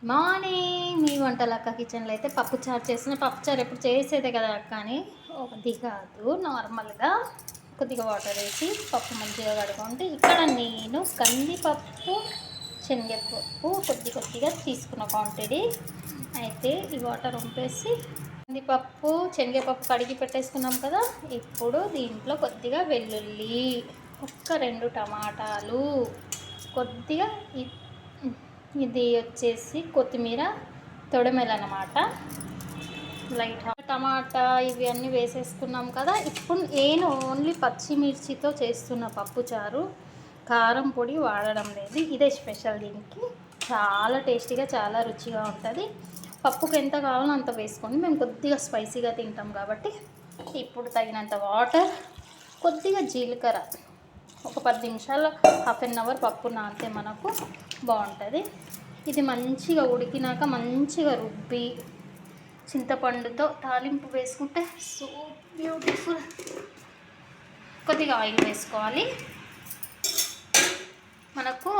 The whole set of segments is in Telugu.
మార్నింగ్ మీ వంటలక్క కిచెన్లో అయితే పప్పుచారు చేసిన పప్పుచారు ఎప్పుడు చేసేదే కదా అక్క అని ఒకటి కాదు నార్మల్గా కొద్దిగా వాటర్ వేసి పప్పు మంచిగా కడుక్కుంటే ఇక్కడ నేను కందిపప్పు శనగపప్పు కొద్దిగా తీసుకున్న క్వాంటిటీ అయితే ఈ వాటర్ వంపేసి కందిపప్పు శనగపప్పు కడిగి పెట్టేసుకున్నాం కదా. ఇప్పుడు దీంట్లో కొద్దిగా వెల్లుల్లి, ఒక్క 2 టమాటాలు, కొద్దిగా ఇది వచ్చేసి కొత్తిమీర తొడమెలనమాట, లైట్ టమాటా ఇవి అన్నీ వేసేసుకున్నాం కదా. ఇప్పుడు నేను ఓన్లీ పచ్చిమిర్చితో చేస్తున్న పప్పుచారు, కారం పొడి వాడడం లేదు. ఇదే స్పెషల్, దీనికి చాలా టేస్టీగా చాలా రుచిగా ఉంటుంది. పప్పుకు ఎంత కావాలో అంత వేసుకోండి, మేము కొద్దిగా స్పైసీగా తింటాం కాబట్టి. ఇప్పుడు తగినంత వాటర్, కొద్దిగా జీలకర్ర, ఒక 10 నిమిషాలు హాఫ్ అన్ అవర్ పప్పు నానితే మనకు బాగుంటుంది. ఇది మంచిగా ఉడికినాక మంచిగా రుబ్బి చింతపండుతో తాలింపు వేసుకుంటే సో బ్యూటిఫుల్. కొద్దిగా ఆయిల్ వేసుకోవాలి. మనకు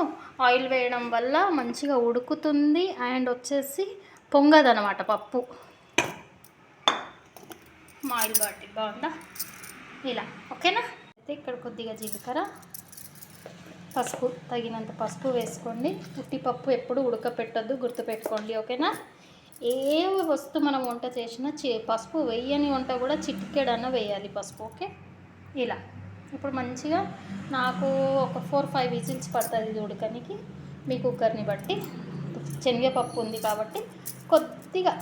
ఆయిల్ వేయడం వల్ల మంచిగా ఉడుకుతుంది అండ్ వచ్చేసి పొంగదనమాట పప్పు. మా ఆయిల్ బాటి బాగుందా ఇలా, ఓకేనా. అయితే ఇక్కడ కొద్దిగా జీలకర్ర, పసుపు, తగినంత పసుపు వేసుకోండి. ఉట్టిపప్పు ఎప్పుడు ఉడకపెట్టద్దు, గుర్తుపెట్టుకోండి, ఓకేనా. ఏ వస్తువు మనం వంట చేసినా పసుపు వేయని వంట కూడా చిటికెడన్నా వేయాలి పసుపు, ఓకే. ఇలా ఇప్పుడు మంచిగా నాకు ఒక 4-5 విజిల్స్ పడుతుంది ఇది ఉడకనికి, మీ కుక్కర్ని బట్టి. శనగపప్పు ఉంది కాబట్టి కొద్దిగా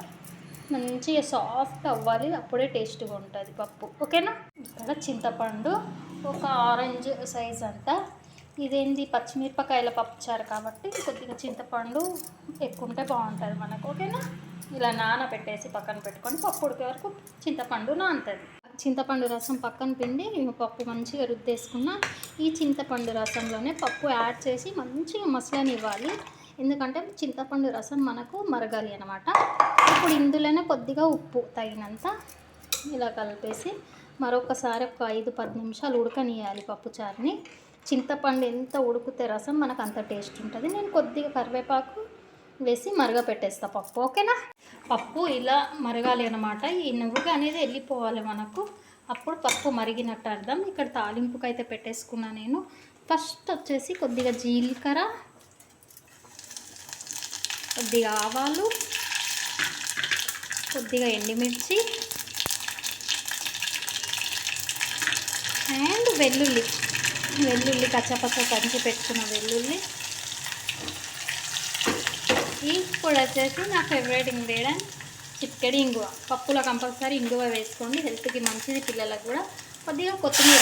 మంచిగా సాఫ్ట్ అవ్వాలి, అప్పుడే టేస్ట్గా ఉంటుంది పప్పు, ఓకేనా. ఇక్కడ చింతపండు ఒక ఆరెంజ్ సైజ్ అంతా. ఇదేంది పచ్చిమిరపకాయల పప్పుచారు కాబట్టి కొద్దిగా చింతపండు ఎక్కువ ఉంటే బాగుంటుంది మనకు, ఓకేనా. ఇలా నానబెట్టేసి పక్కన పెట్టుకొని పప్పు ఉడికే వరకు చింతపండు నానుతుంది. చింతపండు రసం పక్కన పిండి పప్పు మంచిగా రుద్దేసుకున్న ఈ చింతపండు రసంలోనే పప్పు యాడ్ చేసి మంచిగా మసలనివ్వాలి, ఎందుకంటే చింతపండు రసం మనకు మరగాలి అనమాట. ఇప్పుడు ఇందులోనే కొద్దిగా ఉప్పు తగినంత ఇలా కలిపేసి మరొకసారి ఒక 5-10 నిమిషాలు ఉడకనియాలి పప్పుచారుని. చింతపండు ఎంత ఉడికితే రసం మనకు అంత టేస్ట్ ఉంటుంది. నేను కొద్దిగా కరివేపాకు వేసి మరగపెట్టేస్తా పప్పు, ఓకేనా. పప్పు ఇలా మరగాలి అనమాట. ఈ నువ్వుగా అనేది వెళ్ళిపోవాలి మనకు, అప్పుడు పప్పు మరిగినట్టు అర్థం. ఇక్కడ తాలింపుకి అయితే పెట్టేసుకున్నా నేను. ఫస్ట్ వచ్చేసి కొద్దిగా జీలకర్ర, కొద్దిగా ఆవాలు, కొద్దిగా ఎండుమిర్చి అండ్ వెల్లుల్లి కచ్చపచ్చ దంచి పెట్టుకున్న వెల్లుల్లి. ఇప్పుడు వచ్చేసి నా ఫేవరెట్ ఇంగ్రీడియంట్ చిటికెడు ఇంగువ. పప్పులో కంపల్సరీ ఇంగువ వేసుకోండి, హెల్త్కి మంచిది, పిల్లలకు కూడా. కొద్దిగా కొత్తిమీర.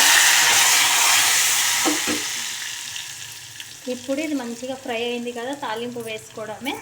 ఇప్పుడు ఇది మంచిగా ఫ్రై అయింది కదా, తాలింపు వేసుకోవడమే.